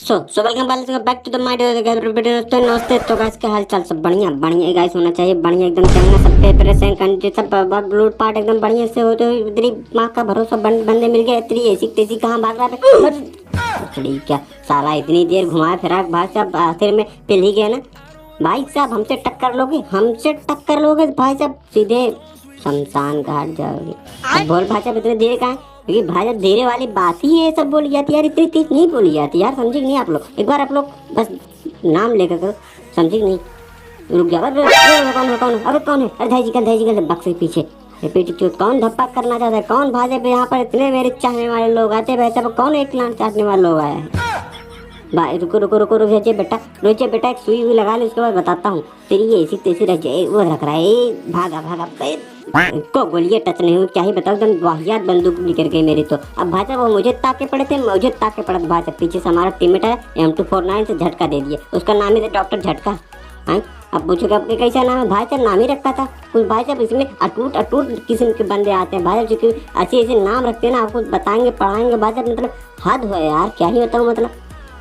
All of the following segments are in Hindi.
So welcome back to the my दोस्तों। नमस्ते। तो गाइस क्या हाल चाल, सब बढ़िया बढ़िया गाइस होना चाहिए, बढ़िया एकदम चंगा, सब पेपर से कंट्री सब लूट पाट एकदम बढ़िया से होते हुए इतनी माँ का भरोसा बंदे मिल गए, इतनी ऐसी तेजी कहाँ भाग रहा है क्या साला, इतनी देर घुमाया फिरा भाई साहब, आखिर में पिल ही गया ना। भाई साहब हमसे टक्कर लोगे भाई साहब, सीधे शमशान घाट जाओगे। बोल भाई साहब इतने देर कहाँ, क्योंकि भाई साहब धीरे वाली बात ही ये सब बोली जाती है यार, इतनी तेज नहीं बोली जाती यार, समझे नहीं आप लोग। एक बार आप लोग बस नाम लेकर करो, समझे नहीं। रुक जाओ, अरे कौन है, अरे धाई जी बक्स के पीछे पीटी चूत, कौन धप्पा करना चाहता है, कौन भाजपा यहाँ पर इतने मेरे चाहने वाले लोग आते भाई साहब, कौन एक लाख चाटने वाले लोग आए हैं। भाई रुको रोहित बेटा एक सुई हुई लगा ले, उसके बाद बताता हूँ तेरी ऐसी तैसी रह जाए। वो रख रहा है, भागा को गोलियां टच नहीं हुई, क्या ही बताओ, एकदम वाहियात बंदूक निकल गई मेरी तो। अब भाई साहब वो मुझे ताके पड़े भाई साहब, पीछे से हमारा टीममेट है M249 से झटका दे दिए, उसका नाम ही था डॉक्टर झटका। हाँ अब पूछोगे आपके कैसा नाम है, भाई साहब नाम ही रखा था कुछ भाई साहब, इसमें अटूट किस्म के बंदे आते हैं भाई साहब, क्योंकि ऐसे नाम रखते हैं ना, आपको बताएंगे पढ़ाएंगे भाई साहब, मतलब हद हो यार, क्या ही बताऊँ। मतलब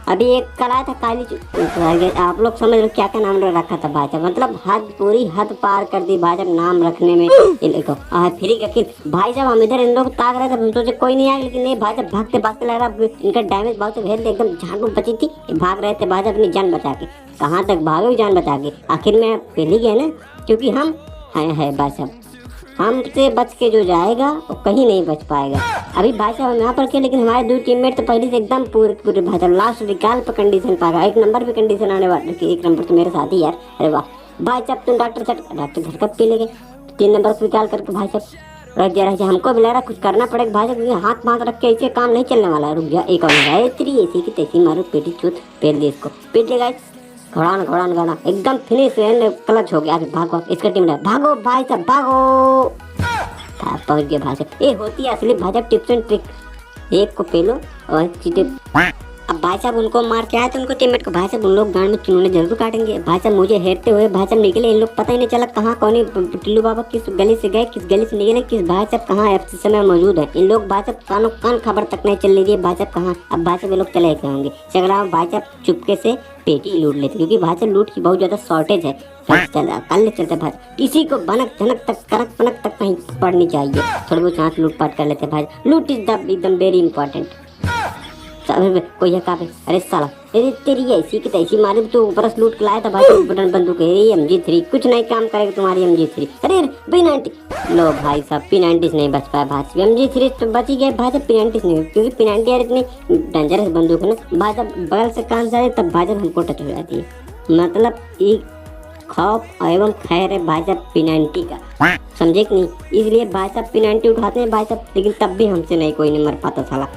अभी एक कल आया था काली, आप लोग समझ लो क्या नाम रखा था भाई साहब, मतलब पूरी हद पार कर दी भाई साहब नाम रखने में। देखो फ्री का किल भाई साहब, हम इधर इन लोग ताक रहे थे, हम सोचे कोई नहीं आया, लेकिन नहीं भाई साहब भागते लग रहा इनका डैमेज बहुत से भेज एकदम जान को बची थी, भाग रहे थे भाई साहब अपनी जान बचा के। कहाँ तक भागे जान बचा के, आखिर में पहले गए ना, क्योंकि हम है भाई साहब, हमसे बच के जो जाएगा वो कहीं नहीं बच पाएगा। अभी भाई साहब हम यहाँ पर के, लेकिन हमारे 2 टीममेट तो पहले से एकदम पूरे भाई साहब लास्ट रिकॉल पर कंडीशन पाएगा, 1 नंबर पे कंडीशन आने वाली, 1 नंबर तो मेरे साथ ही यार। अरे वाह भाई साहब, तुम डॉक्टर झटका पी लेंगे 3 नंबर पर रिकॉल करके भाई साहब रख जा रहा, हमको भी लग रहा कुछ करना पड़ेगा भाई साहब, क्योंकि हाथ रख के ऐसे काम नहीं चलने वाला है। रुक जा, एक और तेरी ऐसी की तैसी मारो, पेटी चूत पेल दे इसको, पीट लेगा घोड़ान एकदम फिनिश क्लच हो गया। भागो, इसका टीम भागो भाई साहब भागो, पहुंच गया भाई साहब। ये होती है असली भाई साहब टिप्स एंड ट्रिक, एक को पेलो और चीटे। अब भाई साहब उनको मार के आए तो उनको टीममेट को भाई साहब उन लोग गांड में चुनौने जरूर काटेंगे भाई साहब। मुझे हेरते हुए भाई साहब निकले, इन लोग पता ही नहीं चला कहाँ कौन टिल्लू बाबा किस गली से गए, किस गली से निकले, किस भाई साहब कहाँ FCC में मौजूद है। इन लोग भाई साहब कान खबर तक नहीं चल रही है भाई साहब कहाँ। अब भाई साहब ये लोग चले गए होंगे, चगड़ा भाई साहब चुपके से पेटी लूट लेते, क्योंकि भाई साहब लूट की बहुत ज्यादा शॉर्टेज है। कल चलते भाई किसी को बनक झनक तक करक पनक तक कहीं पड़नी चाहिए, थोड़ी बहुत यहाँ लूट पाट कर लेते भाई। लूट इज द एकदम वेरी इंपॉर्टेंट। कोई है कहाँ पे, अरे साला अरे तेरी ऐसी की तैसी मारी, तो ऊपर से लूट के लाया था भाई बटन बंदूक है MG3, कुछ नहीं काम करेगा तुम्हारी MG3। अरे P90 लो भाई साहब, P90 नहीं बच पाया भाई साहब, MG3 तो बच ही गए भाई साहब, P90 नहीं, क्योंकि P90 यार इतनी डेंजरस बंदूक है ना भाई साहब, बगल से काम जाए तब भाई साहब हमको टच हो जाती है। मतलब एक खौफ एवं खैर है भाई साहब P90 का, समझे कि नहीं, इसलिए भाई साहब P90 उठाते हैं भाई साहब, लेकिन तब भी हमसे नहीं कोई नहीं मर पाता साला।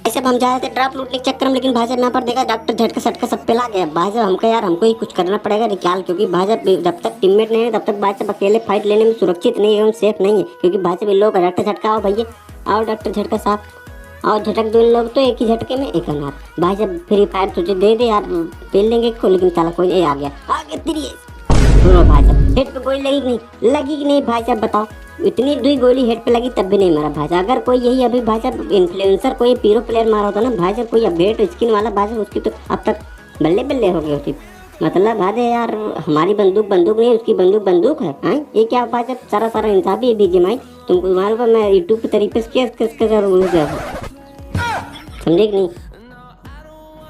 सब हम जा रहे थे ड्रॉप लूटने के चक्कर में, लेकिन भाई साहब यहाँ पर देखा डॉक्टर झटका सटका सब पे ला गया भाई साहब। हमको ही कुछ करना पड़ेगा रिकॉल, क्योंकि भाई साहब जब तक टीममेट नहीं है तब तक भाई साहब अकेले फाइट लेने में सुरक्षित नहीं है, सेफ नहीं है, क्योंकि भाई साहब इन लोग डॉक्टर झटका आओ भैया, आओ डॉक्टर झटका साहब और झटक दो इन लोग तो एक ही झटके में एक अनार। भाई साहब फ्री फायर सोचे दे दे यार, पेल लेंगे को, लेकिन साला कोई आ गया तेरी भाई साहब हेड पे गोली लगी कि नहीं भाई साहब बताओ। इतनी 2 गोली हेड पे लगी तब भी नहीं मारा भाई साहब। अगर कोई यही अभी भाई साहब इन्फ्लुएंसर कोई पीरो प्लेयर मारा होता ना भाई साहब, कोई अपडेट स्किन वाला भाई साहब, उसकी तो अब तक बल्ले हो गई होती। मतलब भाई यार हमारी बंदूक नहीं, उसकी बंदूक है। हाँ ये क्या भाई साहब, सारा इंसाफी है BGMI, तुमको तुम्हारे ऊपर मैं यूट्यूब के तरीके से केस समझे कि नहीं।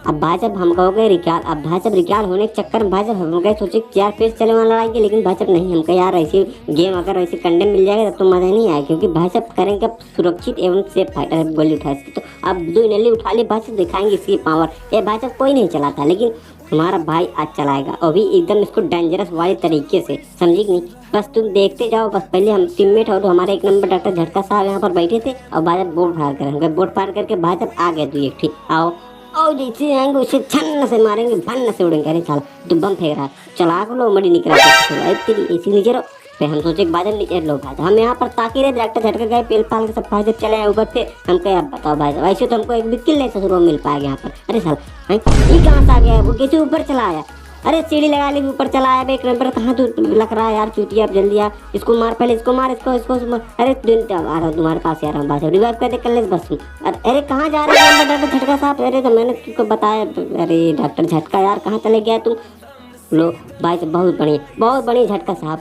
अब भाई साहब हम कहोगे रिकॉल, अब भाई साहब रिकॉल होने के चक्कर में भाई साहब हम गए सोचे 4 फेस चले वहाँ लड़ाई के, लेकिन भाई साहब नहीं, हमको यार ऐसी गेम अगर ऐसे कंडेम मिल जाएगा तब तो मजा नहीं आएगा, क्योंकि भाई साहब करेंगे अब सुरक्षित एवं सेफ फाइटर गोली उठा सकते। तो अब 2 नली उठा ली भाई साहब, दिखाएंगे इसकी पावर। ये भाई साहब कोई नहीं चलाता, लेकिन हमारा भाई आज चलाएगा, अभी एकदम इसको डेंजरस वाले तरीके से, समझी कि नहीं। बस तुम देखते जाओ, बस पहले हम टीममेट और हमारे 1 नंबर डॉक्टर झटका साहब यहाँ पर बैठे थे, और भाई साहब बोर्ड फायर करके भाई साहब आ गए 2 एक ठीक आओ और जैसे आएंगे उसे छन्न से मारेंगे, भन्न से उड़ेंगे। अरे साला तो बम फेंक रहा है, चला को लो मड़ी निकला तेरी ऐसी नीचे रहो। फिर हम सोचे बादल नीचे लो भाई, हम यहाँ पर ताकि रहे डॉक्टर झटके गए पेल पाल के सब भाई चले ऊपर थे। हम कहे अब बताओ भाई वैसे तो हमको एक भी किल नहीं ससुर मिल पाएगा यहाँ पर। अरे साला ये कहाँ से आ गया, वो कैसे ऊपर चला आया। अरे सीढ़ी लगा ली, ऊपर चला आया एक नंबर। कहाँ तू लग रहा है यार चूतिया, अब जल्दी आ, इसको मार, पहले इसको मार, इसको मार। अरे आ रहा हूँ तुम्हारे पास, आ रहा हूँ, बस रिवाइव कर दे, कर ले बस। अरे कहाँ जा रहे हो डॉक्टर झटका साहब? अरे तो मैंने तुमको बताया। अरे डॉक्टर झटका यार, कहाँ चले गया तुम? लो भाई साहब, बहुत बढ़िया झटका साहब।